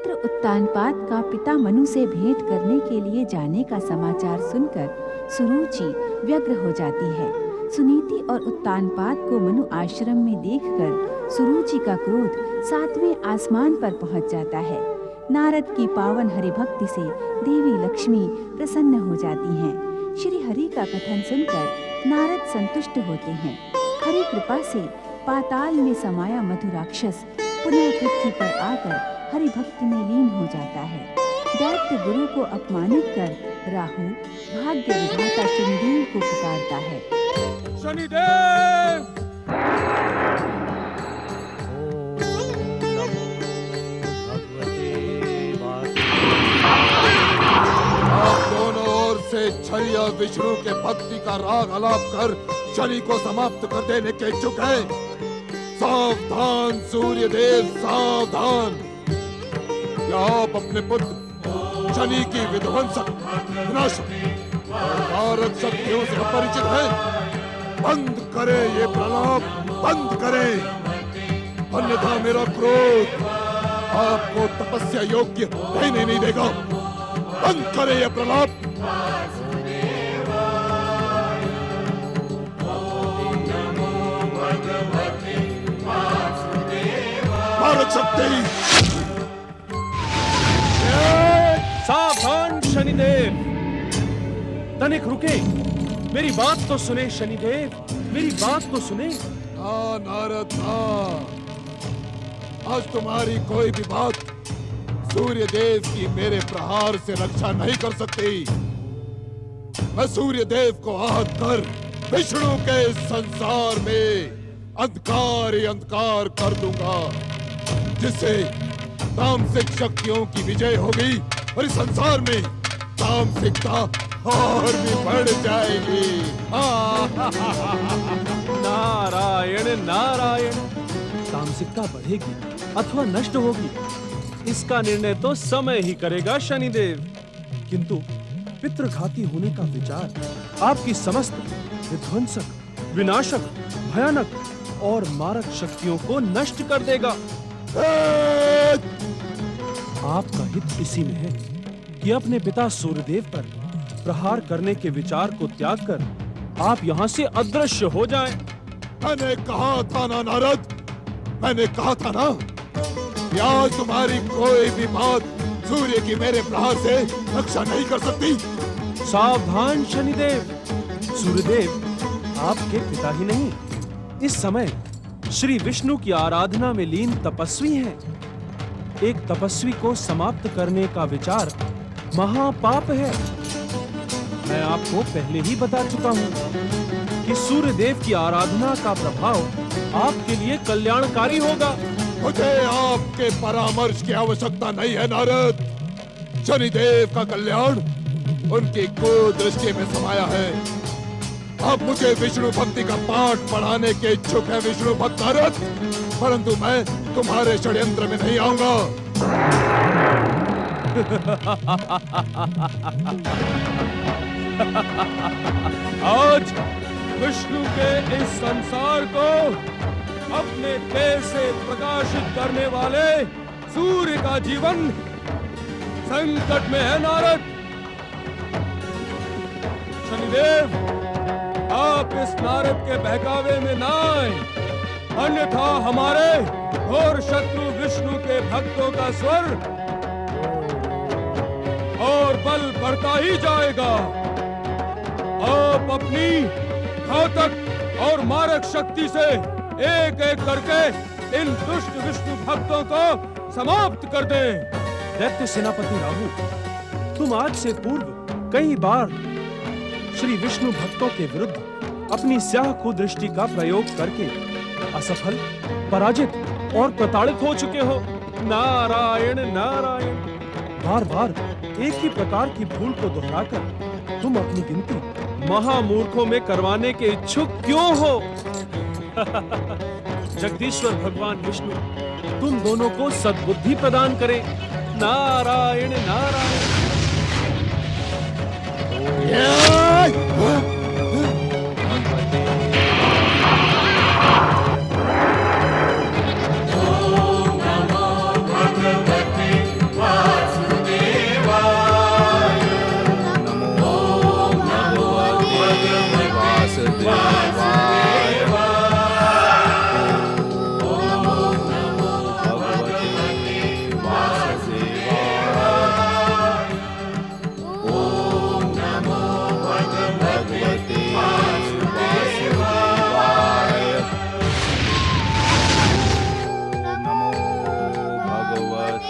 पुत्र उत्तानपाद का पिता मनु से भेंट करने के लिए जाने का समाचार सुनकर सुरुचि व्यग्र हो जाती है। सुनीति और उत्तानपाद को मनु आश्रम में देखकर सुरुचि का क्रोध 7वें आसमान पर पहुंच जाता है। नारद की पावन हरिभक्ति से देवी लक्ष्मी प्रसन्न हो जाती हैं। श्री हरि का कथन सुनकर नारद संतुष्ट होते हैं। हरि कृपा से पाताल में समाया मधु राक्षस पुनः पृथ्वी पर आकर हरि भक्ति में लीन हो जाता है। दैत्य गुरु को अपमानित कर राहु भाग्य विधाता शनिदेव को पुकारता है। शनिदेव! आप दोनों ओर से छरी और विष्णु के भक्ति का राग आलाप कर शनि को समाप्त कर देने के इच्छुक है। सावधान सूर्यदेव, सावधान! क्या आप अपने पुत्र शनि की विध्वंसक, विनाशक और मारक शक्तियों से अपरिचित हैं? बंद करें ये प्रलाप, बंद करें, अन्यथा मेरा क्रोध आपको तपस्या योग्य रहने नहीं देगा। बंद करें ये प्रलाप। मारक शक्ति! सावधान शनिदेव! तनिक रुके, मेरी बात तो सुने शनिदेव, मेरी बात तो सुने। हाँ नारद, आज तुम्हारी कोई भी बात सूर्य देव की मेरे प्रहार से रक्षा नहीं कर सकती। मैं सूर्य देव को आहत कर विष्णु के संसार में अंधकार ही अंधकार कर दूंगा, जिससे तामसिक शक्तियों की विजय होगी और इस संसार में तामसिकता और भी बढ़ जाएगी। नारायण नारायण! तामसिकता बढ़ेगी अथवा नष्ट होगी, इसका निर्णय तो समय ही करेगा शनिदेव। किंतु पितृघाती होने का विचार आपकी समस्त विध्वंसक, विनाशक, भयानक और मारक शक्तियों को नष्ट कर देगा। आपका हित इसी में है कि अपने पिता सूर्यदेव पर प्रहार करने के विचार को त्याग कर आप यहाँ से अदृश्य हो जाएं। मैंने कहा था ना नारद, मैंने कहा था ना कि आज तुम्हारी कोई भी बात सूर्य की मेरे प्रहार से रक्षा नहीं कर सकती। सावधान शनिदेव! सूर्यदेव आपके पिता ही नहीं, इस समय श्री विष्णु की आराधना में लीन तपस्वी हैं। एक तपस्वी को समाप्त करने का विचार महापाप है। मैं आपको पहले ही बता चुका हूँ कि सूर्यदेव की आराधना का प्रभाव आपके लिए कल्याणकारी होगा। मुझे आपके परामर्श की आवश्यकता नहीं है नारद। शनिदेव का कल्याण उनकी कुदृष्टि में समाया है। अब मुझे विष्णु भक्ति का पाठ पढ़ाने के इच्छुक है विष्णु भक्त नारद, परंतु मैं तुम्हारे षड्यंत्र में नहीं आऊंगा। आज विष्णु के इस संसार को अपने तेज से प्रकाशित करने वाले सूर्य का जीवन संकट में है नारद। शनिदेव, आप इस नारद के बहकावे में ना आए, अन्यथा हमारे घोर शत्रु विष्णु के भक्तों का स्वर और बल बढ़ता ही जाएगा। आप अपनी घातक और मारक शक्ति से एक एक करके इन दुष्ट विष्णु भक्तों को समाप्त कर दें। दैत्य सेनापति राहु, तुम आज से पूर्व कई बार श्री विष्णु भक्तों के विरुद्ध अपनी स्याह कुदृष्टि का प्रयोग करके असफल, पराजित और प्रताड़ित हो चुके हो। नारायण नारायण! बार बार एक ही प्रकार की भूल को दोहराकर तुम अपनी गिनती महामूर्खों में करवाने के इच्छुक क्यों हो? जगदीश्वर भगवान विष्णु तुम दोनों को सद्बुद्धि प्रदान करे। नारायण नारायण!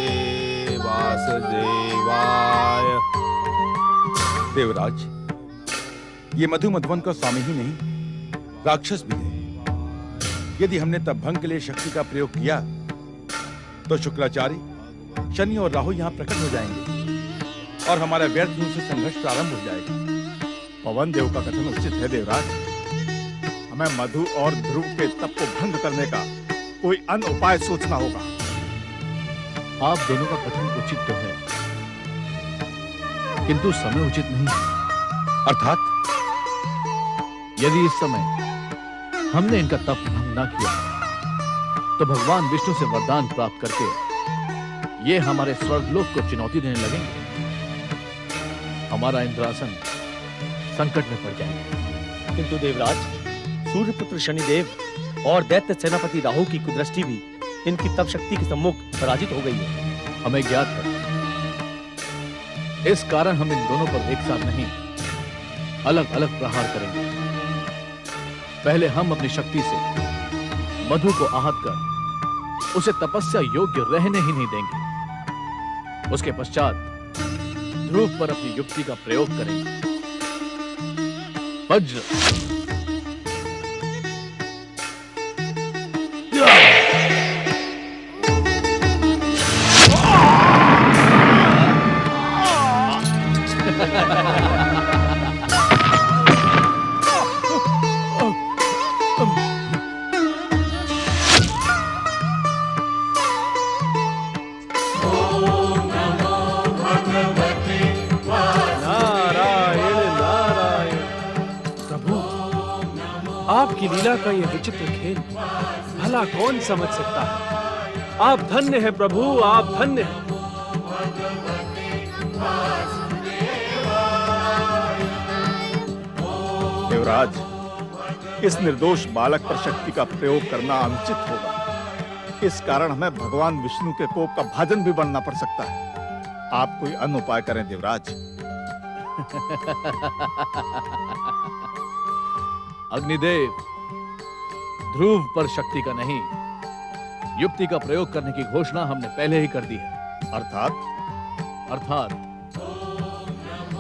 नमस्ते वासुदेवाय। देवराज, ये मधु मधुवन का स्वामी ही नहीं, राक्षस भी है। यदि हमने तप भंग के लिए शक्ति का प्रयोग किया तो शुक्राचार्य, शनि और राहु यहाँ प्रकट हो जाएंगे और हमारा व्यर्थ रूप से संघर्ष प्रारंभ हो जाएगा। पवन देव का कथन उचित है देवराज। हमें मधु और ध्रुव के तप को भंग करने का कोई अन्य उपाय सोचना होगा। आप दोनों का कथन उचित तो है, किंतु समय उचित नहीं। अर्थात यदि इस समय हमने इनका तप भंग न किया तो भगवान विष्णु से वरदान प्राप्त करके ये हमारे स्वर्गलोक को चुनौती देने लगेंगे। हमारा इंद्रासन संकट में पड़ जाएगा। किंतु देवराज, सूर्यपुत्र शनिदेव और दैत्य सेनापति राहु की कुदृष्टि भी इनकी तप शक्ति के सम्मुख पराजित हो गई है। हमें ज्ञात है, इस कारण हम इन दोनों पर एक साथ नहीं, अलग अलग प्रहार करेंगे। पहले हम अपनी शक्ति से मधु को आहत कर उसे तपस्या योग्य रहने ही नहीं देंगे। उसके पश्चात ध्रुव पर अपनी युक्ति का प्रयोग करेंगे। वज्र, आपकी लीला का ये विचित्र खेल भला कौन समझ सकता है। आप धन्य हैं प्रभु, आप धन्य हैं। देवराज, इस निर्दोष बालक पर शक्ति का प्रयोग करना अनुचित होगा। इस कारण हमें भगवान विष्णु के कोप का भाजन भी बनना पड़ सकता है। आप कोई अन्य उपाय करें देवराज। अग्निदेव, ध्रुव पर शक्ति का नहीं, युक्ति का प्रयोग करने की घोषणा हमने पहले ही कर दी है। अर्थात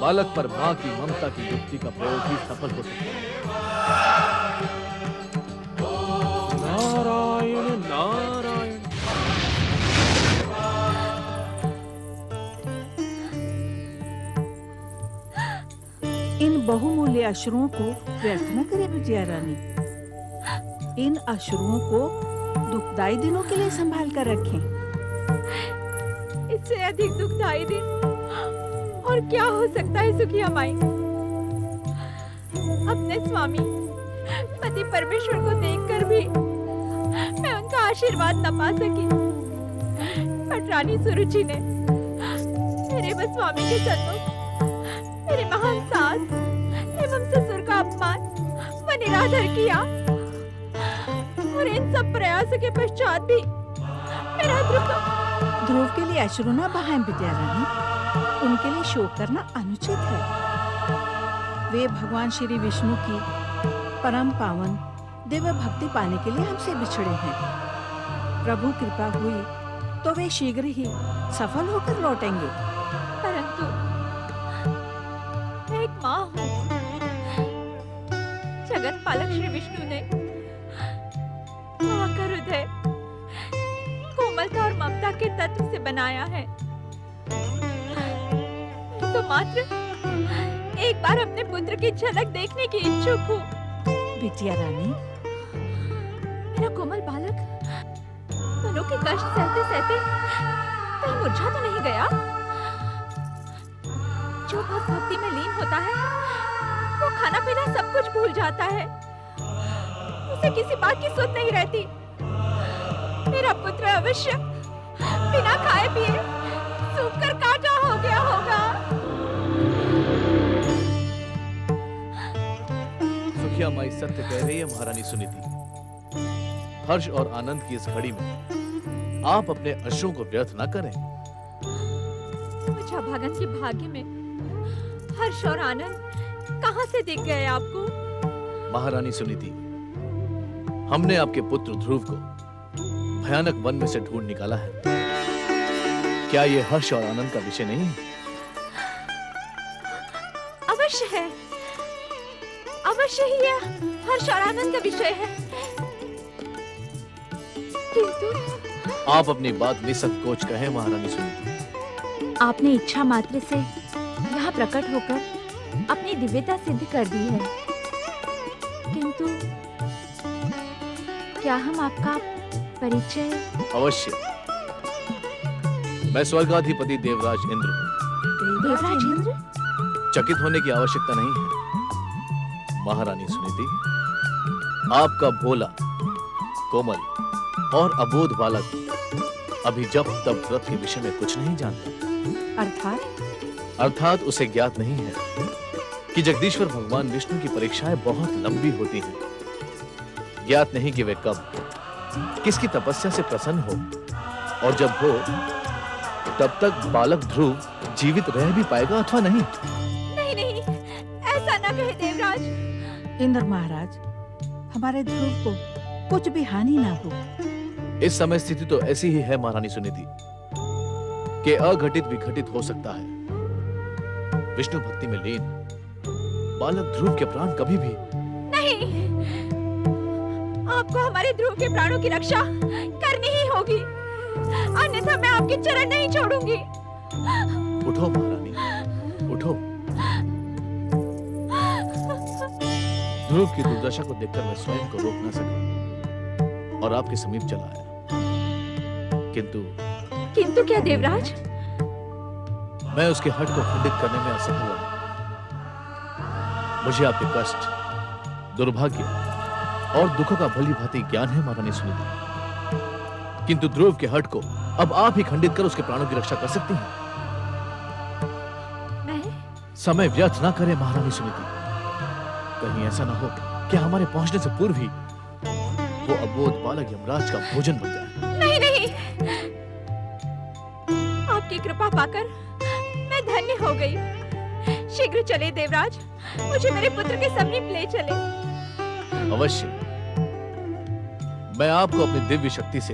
बालक पर मां की ममता की युक्ति का प्रयोग ही सफल हो सकता है। नारायण नारायण। इन बहुमूल्य अश्रुओं को व्यर्थ न करे विजया रानी। इन अश्रुओं को दुखदाई दिनों के लिए संभाल कर रखें। इससे अधिक दुखदाई दिन और क्या हो सकता है सुखिया माई। अपने स्वामी पति परमेश्वर को देखकर भी मैं उनका आशीर्वाद न पा सकी, पर रानी सुरुचि ने मेरे बस स्वामी के सन्मुख मेरे महान सास एवं ससुर का अपमान व निरादर किया, और इन सब प्रयासों के पश्चात भी मेरा ध्रुव के लिए अश्रु न बहाएं विद्या रानी। उनके लिए शोक करना अनुचित है। वे भगवान श्री विष्णु की परम पावन दिव्य भक्ति पाने के लिए हमसे बिछड़े हैं। प्रभु कृपा हुई तो वे शीघ्र ही सफल होकर लौटेंगे। परंतु मैं एक माँ हूँ। जगत पालक श्री विष्णु ने माँ का हृदय कोमलता और ममता के तत्व से बनाया है। तो मात्र एक बार अपने पुत्र की झलक देखने की इच्छुक हूँ। विजया रानी, मेरा कोमल बालक मनों के कष्ट सहते सहते कहीं मुरझा तो नहीं गया? जो भक्त भक्ति में लीन होता है वो खाना पीना सब कुछ भूल जाता है। उसे किसी बात की सुध नहीं रहती। मेरा पुत्र अवश्य बिना खाए पिए सूख कर काटा हो गया होगा। सुखिया माई सत्य कह रही है महारानी सुनीति। हर्ष और आनंद की इस घड़ी में आप अपने अश्रुओं को व्यर्थ न करें। मुझे भागन के भाग्य में हर्ष और आनंद कहां से दिख गए आपको? महारानी सुनीति, हमने आपके पुत्र ध्रुव को भयानक वन में से ढूंढ निकाला है। क्या ये हर्ष और आनंद का विषय नहीं है? अवश्य है, अवश्य ही यह हर्ष और आनंद का विषय है। किंतु आप अपनी बात निसंकोच कहें महारानी सुनीति। आपने इच्छा मात्र से यहाँ प्रकट होकर अपनी दिव्यता सिद्ध कर दी है, किंतु क्या हम आपका परिचय? अवश्य। मैं स्वर्गाधिपति देवराज इंद्र हूँ। देवराज इंद्र? चकित होने की आवश्यकता नहीं है महारानी सुनीति। आपका भोला, कोमल और अबोध बालक अभी जब तब व्रत के विषय में कुछ नहीं जानता। अर्थात उसे ज्ञात नहीं है कि जगदीश्वर भगवान विष्णु की परीक्षाएं बहुत लंबी होती हैं। ज्ञात नहीं कि वे कब किसकी तपस्या से प्रसन्न हो, और जब हो तब तक बालक ध्रुव जीवित रह भी पाएगा अथवा नहीं। नहीं नहीं, ऐसा ना कहे देवराज। इंद्र महाराज, हमारे ध्रुव को कुछ भी हानि ना हो। इस समय स्थिति तो ऐसी ही है महारानी सुनीति कि अघटित विघटित हो सकता है। विष्णु भक्ति में लीन बालक ध्रुव के प्राण कभी भी नहीं, आपको हमारे ध्रुव के प्राणों की रक्षा करनी ही होगी, अन्यथा मैं आपके चरण नहीं छोड़ूंगी। उठो महारानी, उठो। ध्रुव की दुर्दशा को देखकर मैं स्वयं को रोक न सका और आपके समीप चला आया। किंतु क्या देवराज? मैं उसके हट को खंडित करने में असफल रहा। मुझे आपके कष्ट, दुर्भाग्य और दुखों का भली भांति ज्ञान है महारानी सुनीति, किंतु ध्रुव के हट को अब आप ही खंडित कर उसके प्राणों की रक्षा कर सकती हैं। समय व्यर्थ ना करें महारानी सुनीति। कहीं ऐसा ना हो कि हमारे पहुंचने से पूर्व ही वो अबोध बालक यमराज का भोजन बन जाए। नहीं नहीं, आपकी कृपा पाकर मैं धन्य हो गई। शीघ्र चले देवराज, मुझे मेरे पुत्र के समीप ले चले। अवश्य। मैं आपको अपनी दिव्य शक्ति से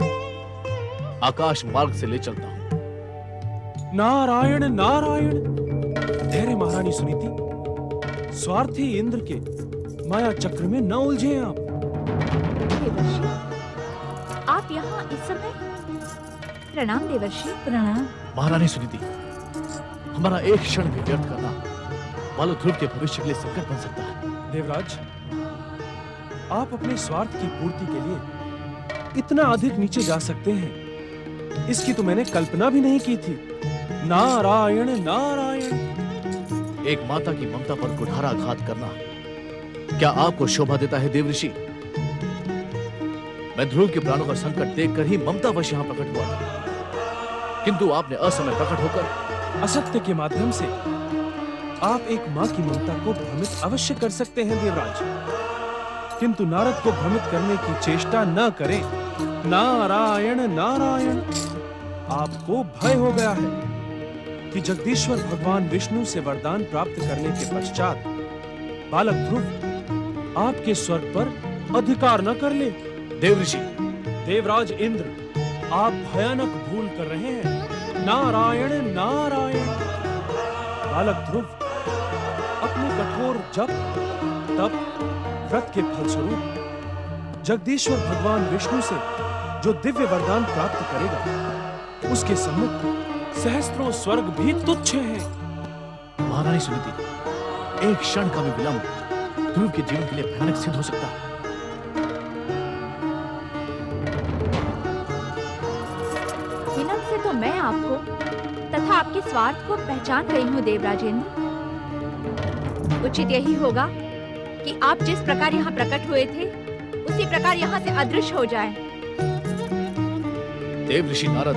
आकाश मार्ग से ले चलता हूं। नारायण नारायण। धैर्य महारानी सुनीति, स्वार्थी इंद्र के माया चक्र में न उलझे आप। देवर्षि, आप यहाँ इस समय? प्रणाम देवर्षि। प्रणाम महारानी सुनीति। हमारा एक क्षण भी व्यर्थ करना बालक ध्रुव के भविष्य के लिए संकट बन सकता है। देवराज, आप अपने स्वार्थ की पूर्ति के लिए इतना अधिक नीचे जा सकते हैं, इसकी तो मैंने कल्पना भी नहीं की थी। नारायण नारायण। एक माता की ममता पर कुठाराघात करना क्या आपको शोभा देता है देवऋषि? मैं ध्रुव के प्राणों का संकट देखकर ही ममतावश यहाँ प्रकट हुआ था, किंतु आपने असमय प्रकट होकर असत्य के माध्यम से आप एक माँ की ममता को भ्रमित अवश्य कर सकते हैं देवराज, किंतु नारद को भ्रमित करने की चेष्टा न करें। नारायण नारायण। आपको भय हो गया है कि जगदीश्वर भगवान विष्णु से वरदान प्राप्त करने के पश्चात बालक ध्रुव आपके स्वर्ग पर अधिकार न कर ले। देवऋषि। देवराज इंद्र, आप भयानक भूल कर रहे हैं। नारायण नारायण। बालक ध्रुव अपने कठोर जप, तप, व्रत के फलस्वरूप जगदीश्वर भगवान विष्णु से जो दिव्य वरदान प्राप्त करेगा, उसके सम्मुख सहस्त्रों स्वर्ग भी तुच्छ हैं। महारानी सुनीति, एक क्षण का भी विलंब ध्रुव के जीवन के लिए भयानक सिद्ध हो सकता है। विलंब से तो मैं आपको तथा आपके स्वार्थ को पहचान गई हूँ देवराजेंद्र। उचित यही होगा कि आप जिस प्रकार यहाँ प्रकट हुए थे, उसी प्रकार यहाँ से अदृश्य हो जाएं। देवऋषि नारद,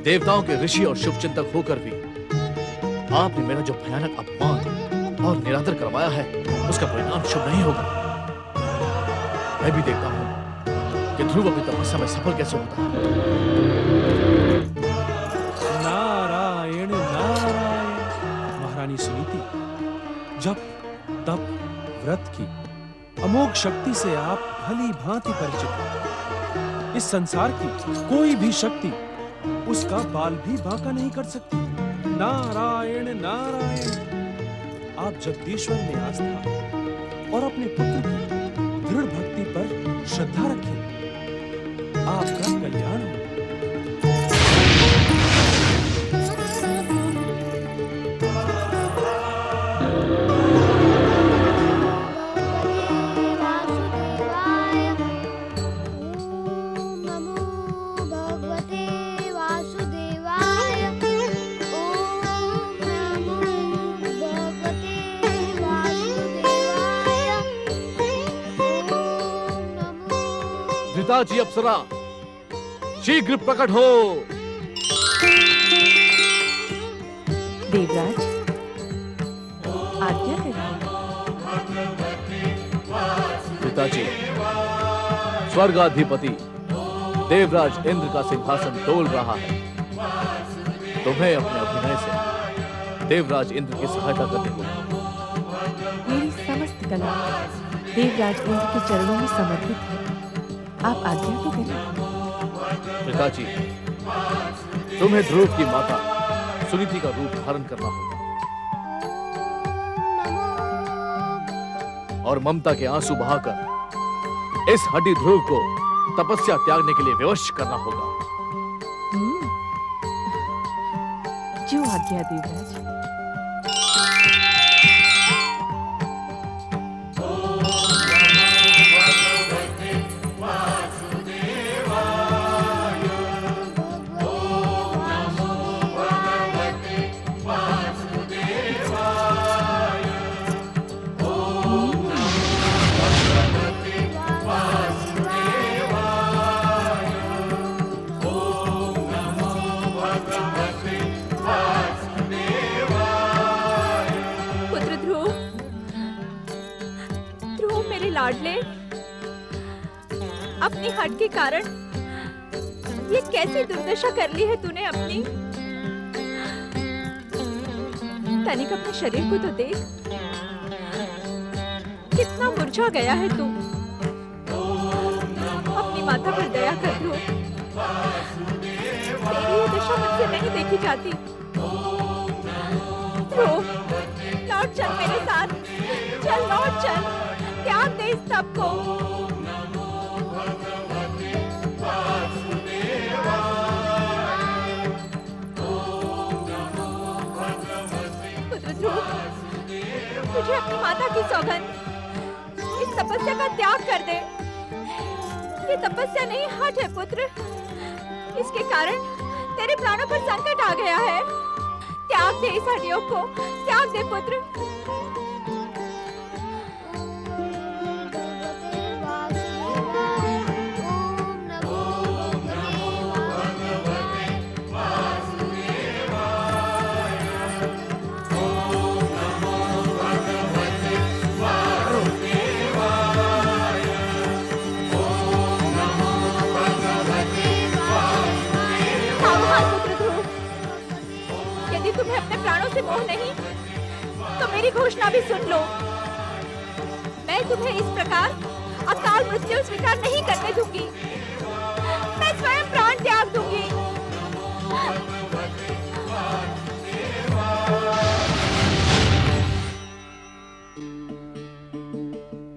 देवताओं के ऋषि और शुभचिंतक होकर भी आपने मेरा जो भयानक अपमान और निरादर करवाया है, उसका परिणाम शुभ नहीं होगा। मैं भी देखता हूं कि ध्रुव अपनी तपस्या में सफल कैसे होता है। नारायण नारायण। महारानी सुनीति, जप, तप, व्रत की अमोघ शक्ति से आप भली भांति परिचित हैं। इस संसार की कोई भी शक्ति उसका बाल भी बांका नहीं कर सकती। नारायण नारायण। आप जगदीश्वर में आस्था और अपने पुत्र की दृढ़ भक्ति पर श्रद्धा रखें। आपका कल्याण हो। घृताची अप्सरा शीघ्र प्रकट हो। देवराज, आज्ञा करिए। घृताची, स्वर्गाधिपति देवराज इंद्र का सिंहासन डोल रहा है। तुम्हें अपने अभिनय से देवराज इंद्र की सहायता करनी होगी। मेरी समस्त कला देवराज इंद्र के चरणों में समर्पित है। आप आज्ञा तो करें। पिताजी, तुम्हें ध्रुव की माता सुनीति का रूप धारण करना होगा और ममता के आंसू बहाकर इस हड्डी ध्रुव को तपस्या त्यागने के लिए विवश करना होगा। जो आज्ञा देवराज। लाडले, अपनी हट के कारण ये कैसी दुर्दशा कर ली है तूने अपनी। तनिक अपने शरीर को तो देख, कितना मुरझा गया है तू। अपनी माता पर दया कर लो। तेरी ये दशा मुझसे नहीं देखी जाती। ध्रुव, लौट चल मेरे साथ। चल लौट चल, त्याग दे इस सब को। पुत्र ध्रुव, तुझे अपनी माता की सौगंध, इस तपस्या का त्याग कर दे। ये तपस्या नहीं, हठ है पुत्र। इसके कारण तेरे प्राणों पर संकट आ गया है। त्याग दे इस हड्डियों को, त्याग दे पुत्र। तुम्हें अपने प्राणों से मोह नहीं तो मेरी घोषणा भी सुन लो। मैं तुम्हें इस प्रकार अकाल मृत्यु स्वीकार नहीं करने दूंगी। मैं स्वयं प्राण त्याग दूंगी।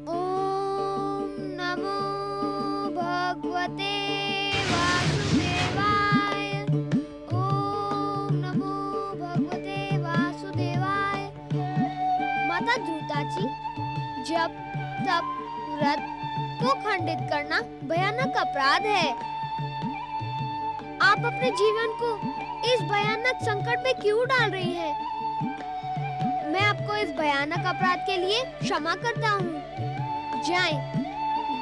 ओम नमो भगवते वासुदेवाय। ओम नमो भगवते वासुदेवाय। माता ध्रुताची, जब तप व्रत को खंडित करना भयानक अपराध है। आप अपने जीवन को इस भयानक संकट में क्यों डाल रही हैं? मैं आपको इस भयानक अपराध के लिए क्षमा करता हूँ। जाएं,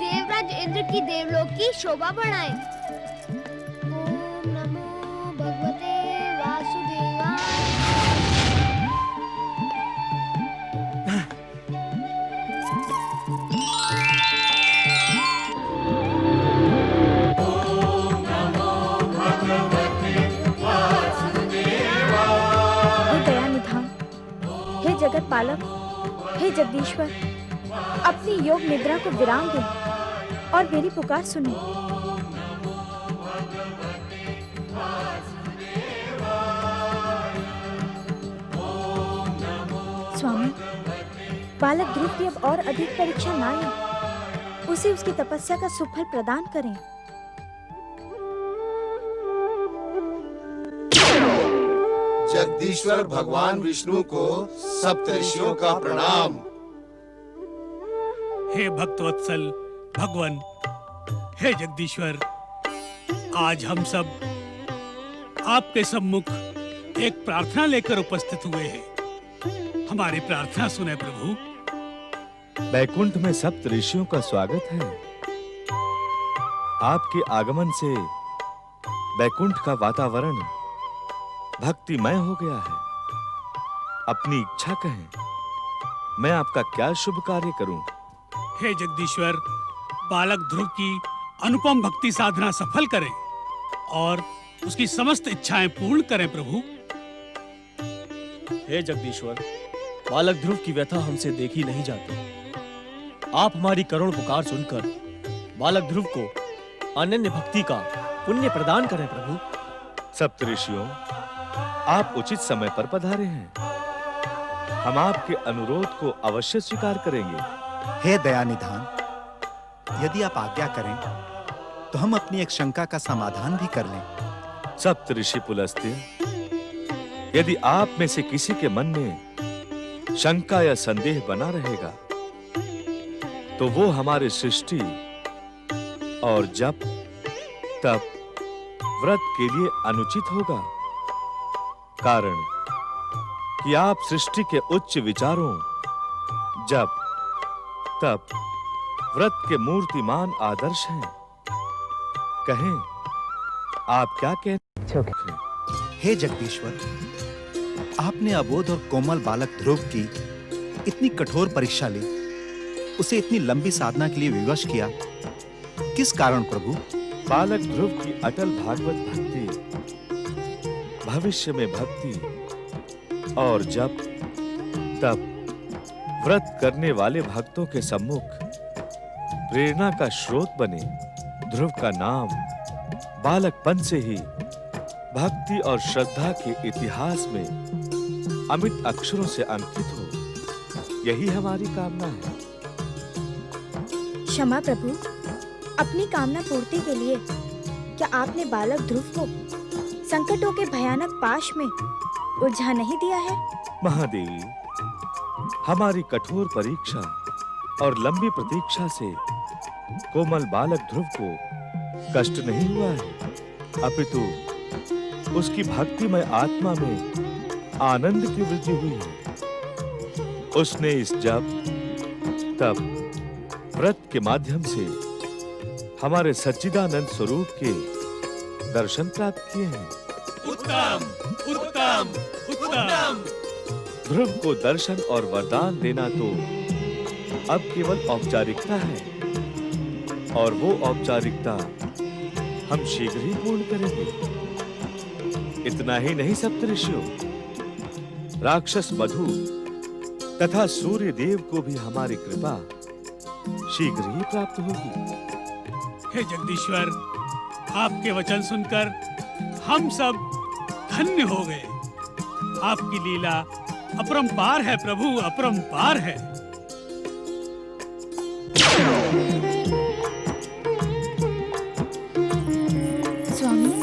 देवराज इंद्र की देवलोक की शोभा बढ़ाएं। ओम नमो भगवते वासुदेवाय। हे जगत पालक, हे जगदीश्वर, अपनी योग निद्रा को विराम दे और मेरी पुकार सुने। स्वामी, बालक ध्रुव की अब और अधिक परीक्षा ना लें, उसे उसकी तपस्या का सुफल प्रदान करें। जगदीश्वर भगवान विष्णु को सप्तऋषियों का प्रणाम। हे भक्तवत्सल भगवान, हे जगदीश्वर, आज हम सब आपके सम्मुख एक प्रार्थना लेकर उपस्थित हुए हैं। हमारी प्रार्थना सुने प्रभु। बैकुंठ में सप्त ऋषियों का स्वागत है। आपके आगमन से बैकुंठ का वातावरण भक्तिमय हो गया है। अपनी इच्छा कहें, मैं आपका क्या शुभ कार्य करूं? हे जगदीश्वर, बालक ध्रुव की अनुपम भक्ति साधना सफल करें और उसकी समस्त इच्छाएं पूर्ण करें प्रभु। हे जगदीश्वर, बालक ध्रुव की व्यथा हमसे देखी नहीं जाती। आप हमारी करुण पुकार सुनकर बालक ध्रुव को अनन्य भक्ति का पुण्य प्रदान करें प्रभु। सप्तऋषियों, आप उचित समय पर पधारे हैं। हम आपके अनुरोध को अवश्य स्वीकार करेंगे। हे दयानिधान, यदि आप आज्ञा करें तो हम अपनी एक शंका का समाधान भी कर लें। सप्तऋषि पुलस्त्य, यदि आप में से किसी के मन में शंका या संदेह बना रहेगा तो वो हमारे सृष्टि और जप तप व्रत के लिए अनुचित होगा। कारण कि आप सृष्टि के उच्च विचारों, जप तप व्रत के मूर्तिमान आदर्श हैं। कहें, आप क्या कहते हैं? हे जगदीश्वर, आपने अबोध और कोमल बालक ध्रुव की इतनी कठोर परीक्षा ली, उसे इतनी लंबी साधना के लिए विवश किया, किस कारण प्रभु? बालक ध्रुव की अटल भागवत भक्ति, भविष्य में भक्ति और जप तप व्रत करने वाले भक्तों के सम्मुख प्रेरणा का स्रोत बने। ध्रुव का नाम बालकपन से ही भक्ति और श्रद्धा के इतिहास में अमित अक्षरों से अंकित हो, यही हमारी कामना है। क्षमा प्रभु, अपनी कामना पूर्ति के लिए क्या आपने बालक ध्रुव को संकटों के भयानक पाश में उलझा नहीं दिया है? महादेवी, हमारी कठोर परीक्षा और लंबी प्रतीक्षा से कोमल बालक ध्रुव को कष्ट नहीं हुआ है, अपितु उसकी भक्तिमय आत्मा में आनंद की वृद्धि हुई है। उसने इस जप तप व्रत के माध्यम से हमारे सच्चिदानंद स्वरूप के दर्शन प्राप्त किए हैं। उत्तम उत्तम उत्तम। ध्रुव को दर्शन और वरदान देना तो अब केवल औपचारिकता है, और वो औपचारिकता हम शीघ्र ही पूर्ण करेंगे। इतना ही नहीं सप्तऋषियों, राक्षस मधु तथा सूर्य देव को भी हमारी कृपा शीघ्र ही प्राप्त होगी। हे जगदीश्वर, आपके वचन सुनकर हम सब धन्य हो गए। आपकी लीला अपरंपार है प्रभु, अपरंपार है। स्वामी,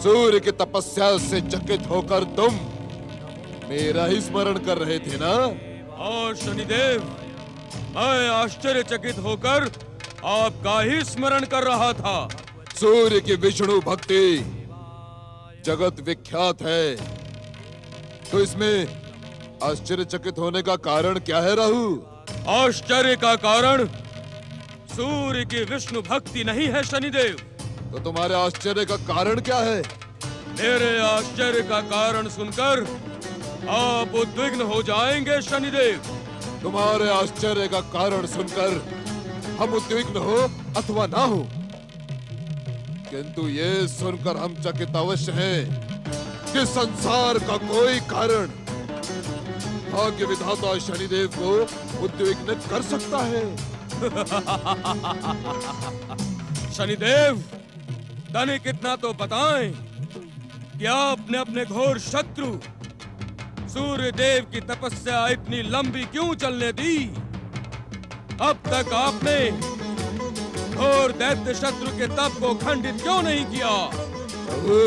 सूर्य की तपस्या से चकित होकर तुम मेरा ही स्मरण कर रहे थे ना? और शनिदेव, मैं आश्चर्यचकित होकर आपका ही स्मरण कर रहा था। सूर्य की विष्णु भक्ति जगत विख्यात है, तो इसमें आश्चर्यचकित होने का कारण क्या है राहु? आश्चर्य का कारण सूर्य की विष्णु भक्ति नहीं है शनिदेव। तो तुम्हारे आश्चर्य का कारण क्या है? मेरे आश्चर्य का कारण सुनकर आप उद्विग्न हो जाएंगे शनिदेव। तुम्हारे आश्चर्य का कारण सुनकर हम उद्विग्न हो अथवा ना हो, किंतु ये सुनकर हम चकित अवश्य हैं कि संसार का कोई कारण भाग्य विधाता शनिदेव को उद्विग्न कर सकता है। शनिदेव, तनिक इतना तो बताएं कि आपने अपने घोर शत्रु सूर्य देव की तपस्या इतनी लंबी क्यों चलने दी? अब तक आपने घोर दैत्य शत्रु के तप को खंडित क्यों नहीं किया? प्रभु,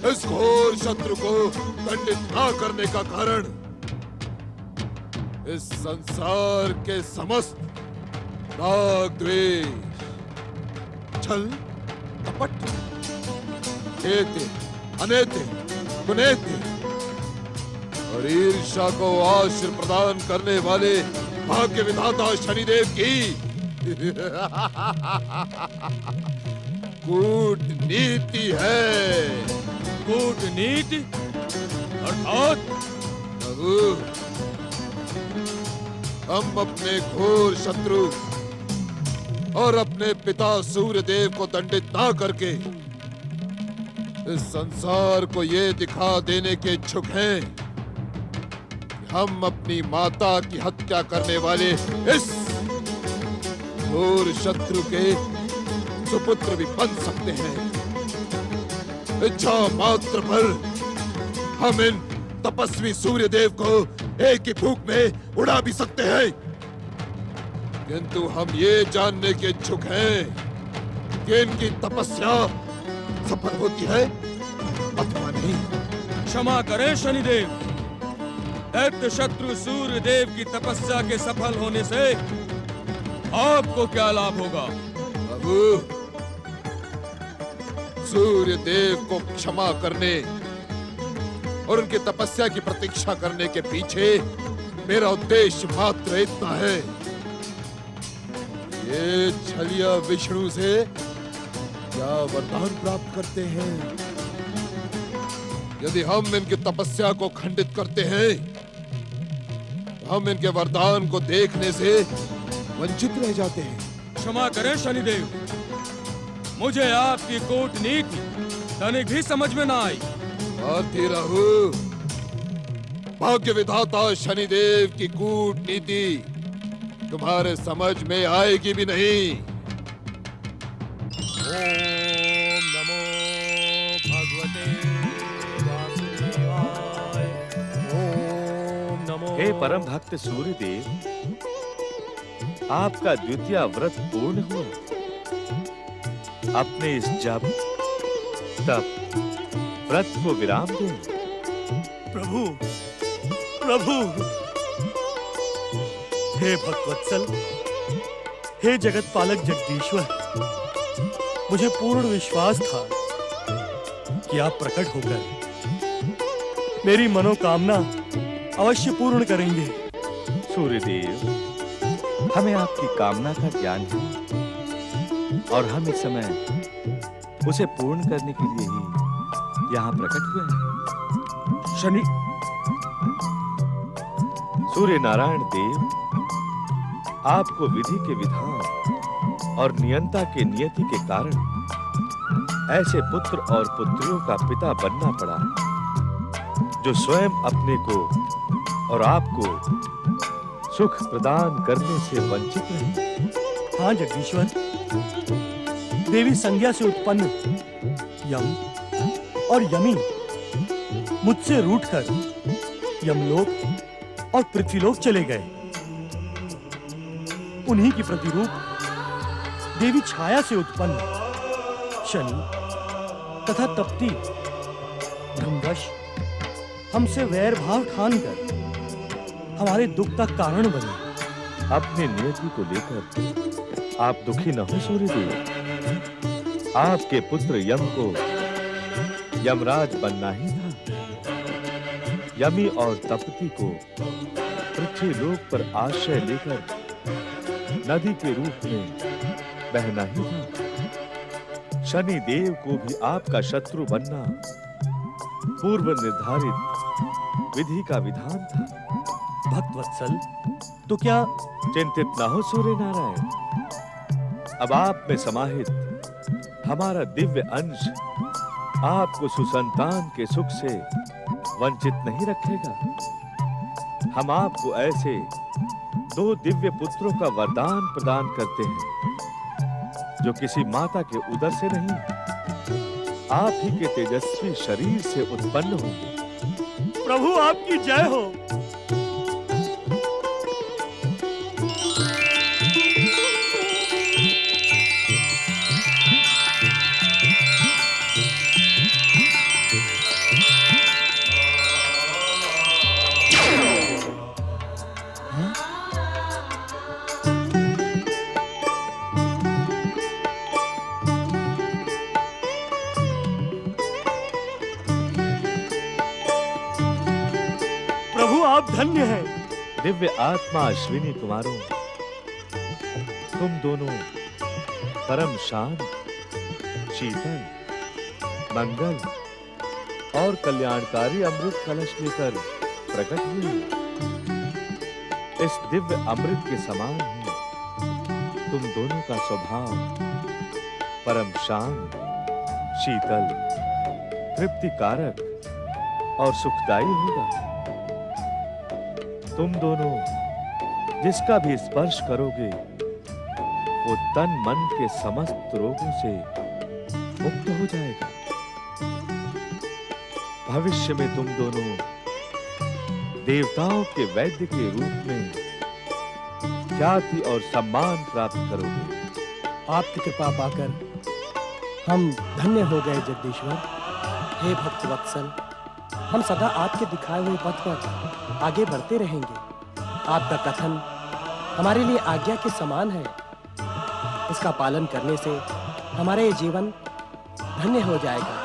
इस घोर शत्रु को दंडित न करने का कारण इस संसार के समस्त राग, द्वेष, छल, कपट, एते, अनेते, कुनेते और ईर्ष्या को आश्रय प्रदान करने वाले भाग्य विधाता शनिदेव की कूटनीति है। कूटनीति अर्थात? प्रभु, हम अपने घोर शत्रु और अपने पिता सूर्यदेव को दंडित ना करके इस संसार को ये दिखा देने के इच्छुक हैं कि हम अपनी माता की हत्या करने वाले इस घोर शत्रु के सुपुत्र भी बन सकते हैं। इच्छा मात्र पर हम इन तपस्वी सूर्यदेव को एक ही फूंक में उड़ा भी सकते हैं, किंतु हम ये जानने के इच्छुक हैं कि इनकी तपस्या सफल होती है अथवा नहीं। क्षमा करें शनिदेव, दैत्य शत्रु सूर्य देव की तपस्या के सफल होने से आपको क्या लाभ होगा? प्रभु, सूर्य देव को क्षमा करने और उनकी तपस्या की प्रतीक्षा करने के पीछे मेरा उद्देश्य मात्र इतना है, ये छलिया विष्णु से क्या वरदान प्राप्त करते हैं। यदि हम इनकी तपस्या को खंडित करते हैं तो हम इनके वरदान को देखने से वंचित रह जाते हैं। क्षमा करें शनिदेव, मुझे आपकी कूटनीति तनिक भी समझ में ना आई। आती रहू, भाग्य विधाता शनिदेव की कूटनीति तुम्हारे समझ में आएगी भी नहीं। ओम नमो भगवते वासुदेवाय। ओम नमो। हे परम भक्त सूर्यदेव, आपका द्वितीय व्रत पूर्ण हुआ। अपने इस जप तप व्रत को विराम दें। प्रभु, प्रभु, हे भक्तवत्सल, हे जगत पालक जगदीश्वर, मुझे पूर्ण विश्वास था कि आप प्रकट होकर मेरी मनोकामना अवश्य पूर्ण करेंगे। सूर्यदेव, हमें आपकी कामना का ज्ञान है और हम इस समय उसे पूर्ण करने के लिए ही यहाँ प्रकट हुए हैं। शनि सूर्य नारायण देव, आपको विधि के विधान और नियंता के नियति के कारण ऐसे पुत्र और पुत्रियों का पिता बनना पड़ा जो स्वयं अपने को और आपको सुख प्रदान करने से वंचित रहे। हाँ जगदीश्वर, देवी संज्ञा से उत्पन्न यम और यमी मुझसे रूठकर यमलोक और पृथ्वीलोक चले गए। उन्हीं की प्रतिरूप देवी छाया से उत्पन्न शनि तथा तप्ती धमवश हमसे वैर भाव ठानकर हमारे दुख का कारण बने। अपने नियति को लेकर आप दुखी न हो सूर्यदेव। आपके पुत्र यम को यमराज बनना ही था। यमी और तपती को पृथ्वी लोक पर आश्रय लेकर नदी के रूप में बहना ही था। शनि देव को भी आपका शत्रु बनना पूर्व निर्धारित विधि का विधान था। भक्तवत्सल, तो क्या चिंतित न हो सूर्य नारायण, अब आप में समाहित हमारा दिव्य अंश आपको सुसंतान के सुख से वंचित नहीं रखेगा। हम आपको ऐसे 2 दिव्य पुत्रों का वरदान प्रदान करते हैं जो किसी माता के उदर से नहीं, आप ही के तेजस्वी शरीर से उत्पन्न होंगे। प्रभु आपकी जय हो। आप धन्य हैं। दिव्य आत्मा अश्विनी कुमारों, तुम दोनों परम शांत, शीतल, मंगल और कल्याणकारी अमृत कलश लेकर प्रकट हुए। इस दिव्य अमृत के समान ही तुम दोनों का स्वभाव परम शांत, शीतल, तृप्तिकारक और सुखदायी होगा। तुम दोनों जिसका भी स्पर्श करोगे वो तन मन के समस्त रोगों से मुक्त हो जाएगा। भविष्य में तुम दोनों देवताओं के वैद्य के रूप में ख्याति और सम्मान प्राप्त करोगे। आपकी कृपा पाकर हम धन्य हो गए जगदीश्वर। हे भक्त वत्सल, हम सदा आपके दिखाए हुए पथ पर आगे बढ़ते रहेंगे। आपका कथन हमारे लिए आज्ञा के समान है। इसका पालन करने से हमारा ये जीवन धन्य हो जाएगा।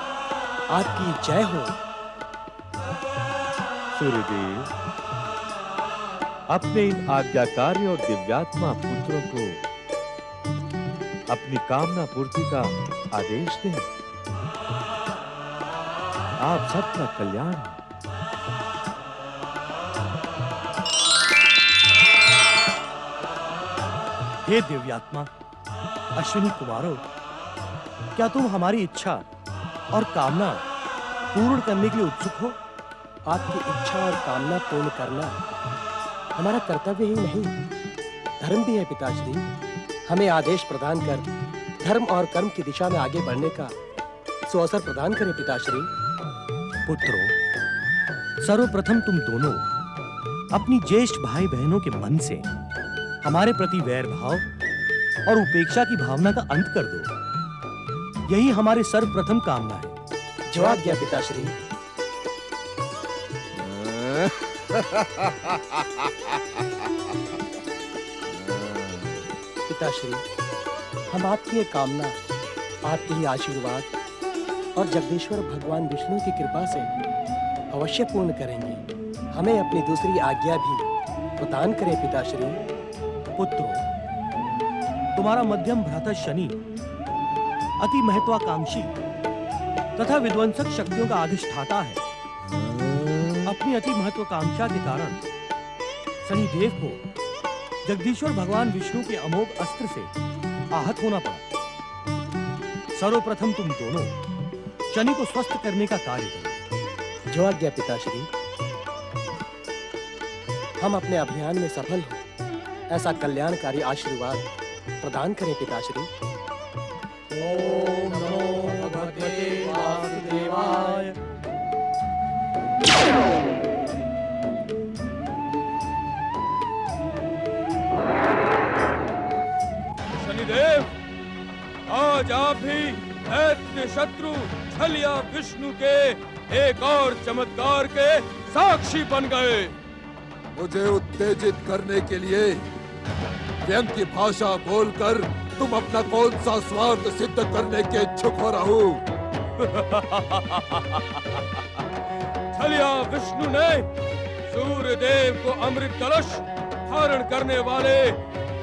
आपकी जय हो। सूर्यदेव, अपने इन आज्ञाकारी और दिव्यात्मा पुत्रों को अपनी कामना पूर्ति का आदेश दें। आप सबका कल्याण हो। हे दिव्यात्मा अश्विनी कुमारों, क्या तुम हमारी इच्छा और कामना पूर्ण करने के लिए उत्सुक हो? आपकी इच्छा और कामना पूर्ण करना हमारा कर्तव्य ही नहीं, धर्म भी है पिताश्री। हमें आदेश प्रदान कर धर्म और कर्म की दिशा में आगे बढ़ने का सुअवसर प्रदान करें पिताश्री। पुत्रों, सर्वप्रथम तुम दोनों अपनी ज्येष्ठ भाई बहनों के मन से हमारे प्रति वैर भाव और उपेक्षा की भावना का अंत कर दो। यही हमारी सर्वप्रथम कामना है। जो आज्ञा पिताश्री। पिताश्री, हम आपकी ये कामना, आपके ही आशीर्वाद और जगदीश्वर भगवान विष्णु की कृपा से अवश्य पूर्ण करेंगे। हमें अपनी दूसरी आज्ञा भी प्रदान करें पिताश्री। पुत्रों, तुम्हारा मध्यम भ्राता शनि अति महत्वाकांक्षी तथा विध्वंसक शक्तियों का अधिष्ठाता है। अपनी अति महत्वाकांक्षा के कारण शनि देव को जगदीश्वर भगवान विष्णु के अमोघ अस्त्र से आहत होना पड़ा। सर्वप्रथम तुम दोनों शनि को स्वस्थ करने का कार्य करो। जो आज्ञा पिताश्री। हम अपने अभियान में सफल हो ऐसा कल्याणकारी आशीर्वाद प्रदान करें पिताश्री। ओम नमो भगवते वासुदेवाय। शनिदेव, आज आप भी दैत्य शत्रु छलिया विष्णु के एक और चमत्कार के साक्षी बन गए। मुझे उत्तेजित करने के लिए व्यंग की भाषा बोलकर तुम अपना कौन सा स्वार्थ सिद्ध करने के इच्छुक हो रहो? छलिया विष्णु ने सूर्य देव को अमृत कलश धारण करने वाले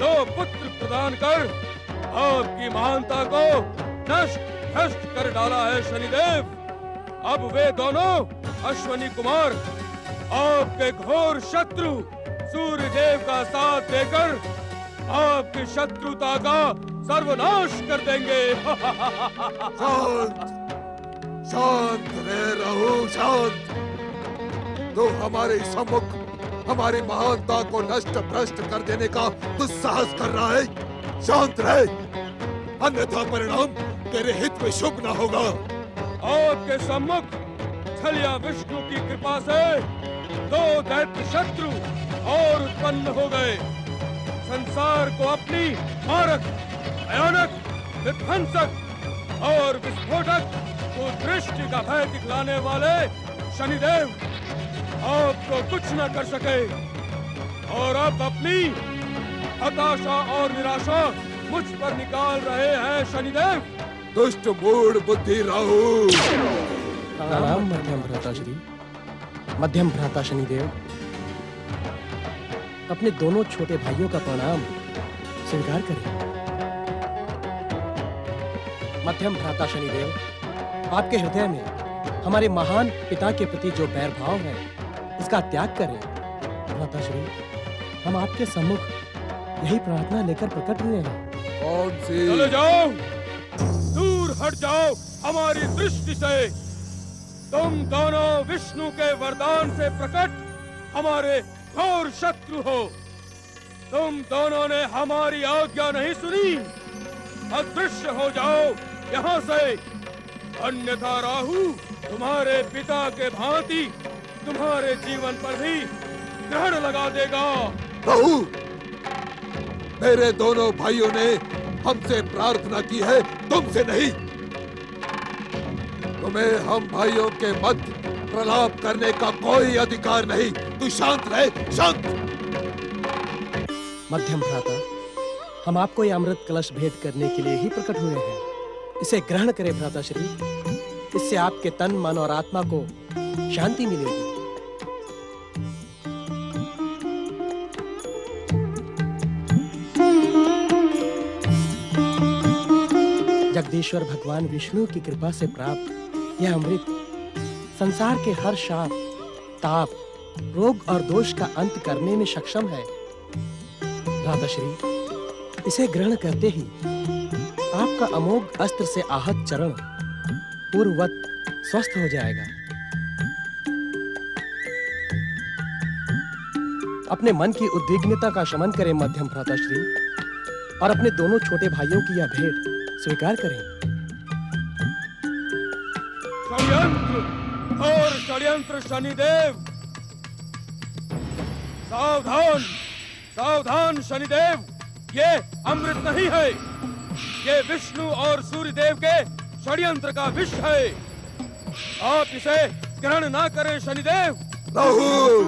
2 पुत्र प्रदान कर आपकी महानता को नष्ट भ्रष्ट कर डाला है शनिदेव। अब वे दोनों अश्विनी कुमार आपके घोर शत्रु सूर्य देव का साथ देकर आपकी शत्रुता का सर्वनाश कर देंगे। शांत शांत रह राहु, शांत। तो हमारे सम्मुख हमारी महानता को नष्ट भ्रष्ट कर देने का दुस्साहस कर रहा है। शांत रहे, अन्यथा परिणाम तेरे हित में शुभ न होगा। आपके सम्मुख छलिया विष्णु की कृपा से 2 दैत्य शत्रु और उत्पन्न हो गए। संसार को अपनी मारक, भयानक, विध्वंसक और विस्फोटक कुदृष्टि का भय दिखलाने वाले शनिदेव आपको कुछ न कर सके और अब अपनी हताशा और निराशा मुझ पर निकाल रहे हैं शनिदेव। दुष्ट मूढ़ बुद्धि राहु। प्रणाम मध्यम भ्राता श्री। मध्यम भ्राता शनिदेव, अपने दोनों छोटे भाइयों का प्रणाम स्वीकार करें। मध्यम भ्राता शनिदेव, आपके हृदय में हमारे महान पिता के प्रति जो बैर भाव है, इसका त्याग करें। भ्राता श्री, हम आपके सम्मुख यही प्रार्थना लेकर प्रकट हुए हैं। कौन सी? चले जाओ, दूर हट जाओ हमारी दृष्टि से। तुम दोनों विष्णु के वरदान से प्रकट हमारे घोर शत्रु हो। तुम दोनों ने हमारी आज्ञा नहीं सुनी। अदृश्य हो जाओ यहाँ से, अन्यथा राहु तुम्हारे पिता के भांति तुम्हारे जीवन पर भी ग्रहण लगा देगा। राहु, मेरे दोनों भाइयों ने हमसे प्रार्थना की है, तुमसे नहीं। तुम्हें हम भाइयों के मध्य प्रलाप करने का कोई अधिकार नहीं। तू शांत रहे, शांत। मध्यम भ्राता, हम आपको ये अमृत कलश भेंट करने के लिए ही प्रकट हुए हैं। इसे ग्रहण करें भ्राता श्री। इससे आपके तन, मन और आत्मा को शांति मिलेगी। जगदीश्वर भगवान विष्णु की कृपा से प्राप्त यह अमृत संसार के हर शाप, ताप, रोग और दोष का अंत करने में सक्षम है। भ्राताश्री, इसे ग्रहण करते ही आपका अमोघ अस्त्र से आहत चरण पूर्ववत स्वस्थ हो जाएगा। अपने मन की उद्विग्नता का शमन करें मध्यम भ्राताश्री, और अपने दोनों छोटे भाइयों की यह भेंट स्वीकार करें। षड्यंत्र और षड्यंत्र शनिदेव, सावधान सावधान शनिदेव, ये अमृत नहीं है, ये विष्णु और सूर्यदेव के षड्यंत्र का विष है। आप इसे ग्रहण ना करें शनिदेव। राहु,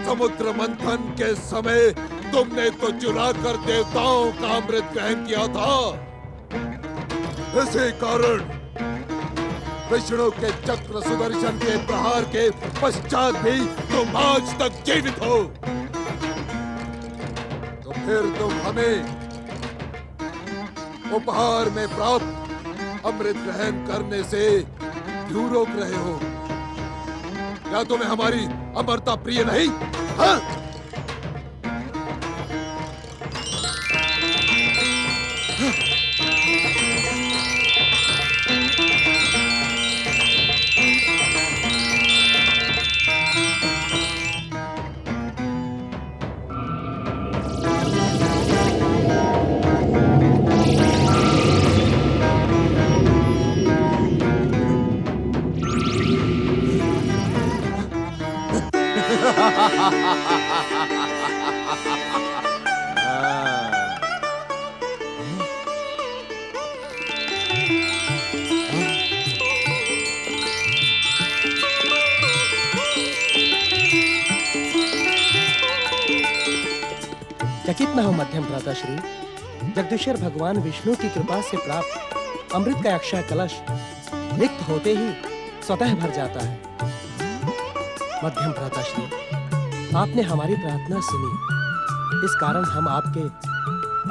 समुद्र मंथन के समय तुमने तो चुरा कर देवताओं का अमृत ग्रहण किया था। इसी कारण विष्णु के चक्र सुदर्शन के प्रहार के पश्चात भी तुम आज तक जीवित हो। तो फिर तुम हमें उपहार में प्राप्त अमृत ग्रहण करने से क्यों रोक रहे हो? क्या तुम्हें हमारी अमरता प्रिय नहीं? हाँ? चकित न हो मध्यम भ्राताश्री, जगदीश्वर भगवान विष्णु की कृपा से प्राप्त अमृत का अक्षय कलश रिक्त होते ही स्वतः भर जाता है। मध्यम भ्राताश्री, आपने हमारी प्रार्थना सुनी, इस कारण हम आपके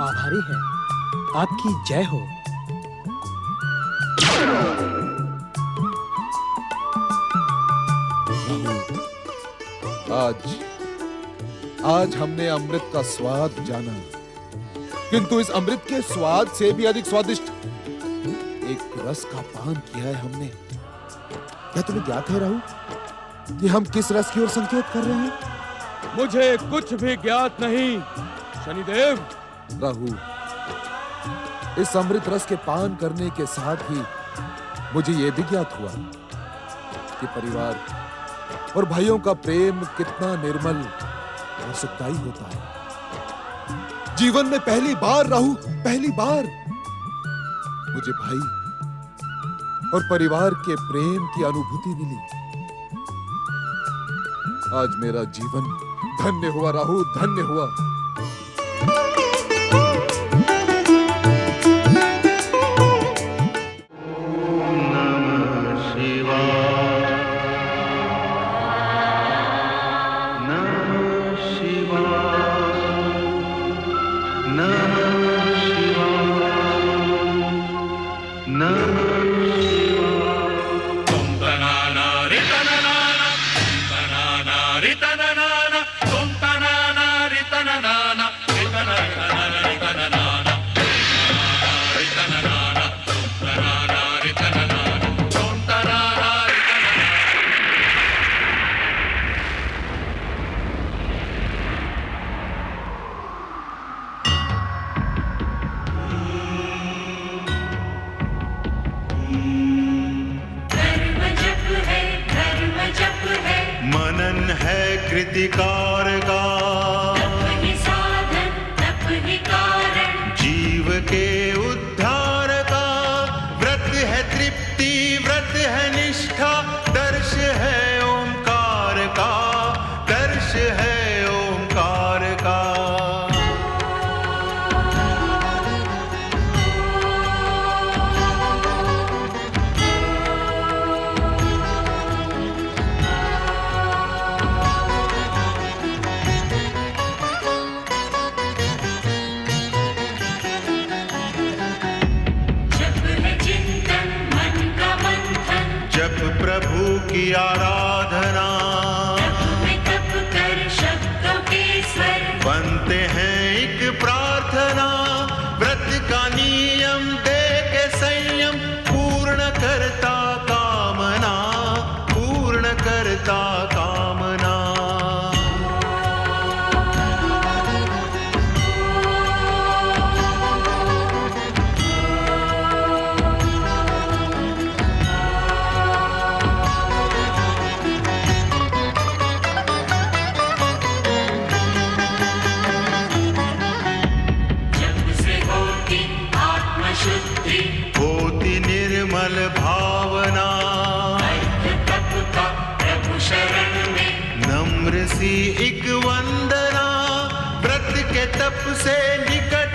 आभारी हैं। आपकी जय हो। आज आज हमने अमृत का स्वाद जाना, किंतु इस अमृत के स्वाद से भी अधिक स्वादिष्ट एक रस का पान किया है हमने। क्या तुम्हें ज्ञात है राहु कि हम किस रस की ओर संकेत कर रहे हैं? मुझे कुछ भी ज्ञात नहीं शनिदेव। राहु, इस अमृत रस के पान करने के साथ ही मुझे यह भी ज्ञात हुआ कि परिवार और भाइयों का प्रेम कितना निर्मल और सुखदायी होता है। जीवन में पहली बार राहु, पहली बार मुझे भाई और परिवार के प्रेम की अनुभूति मिली। आज मेरा जीवन धन्य हुआ राहु, धन्य हुआ। मनन है कृतिकार का, तप ही साधन तप ही कारण, जीव के उद्धार का। व्रत है तृप्ति, व्रत है निष्ठा, दर्श है ओंकार का, दर्श है ओंकार का। प्रभु की आराधना, तप कर शब्दों के स्वर बनते हैं एक प्रार्थना। व्रत का नियम दे के संयम पूर्ण करता कामना, पूर्ण करता कामना। होती निर्मल भावना, तप का प्रभु शरण में नम्र सी एक वंदना। व्रत के तप से निकट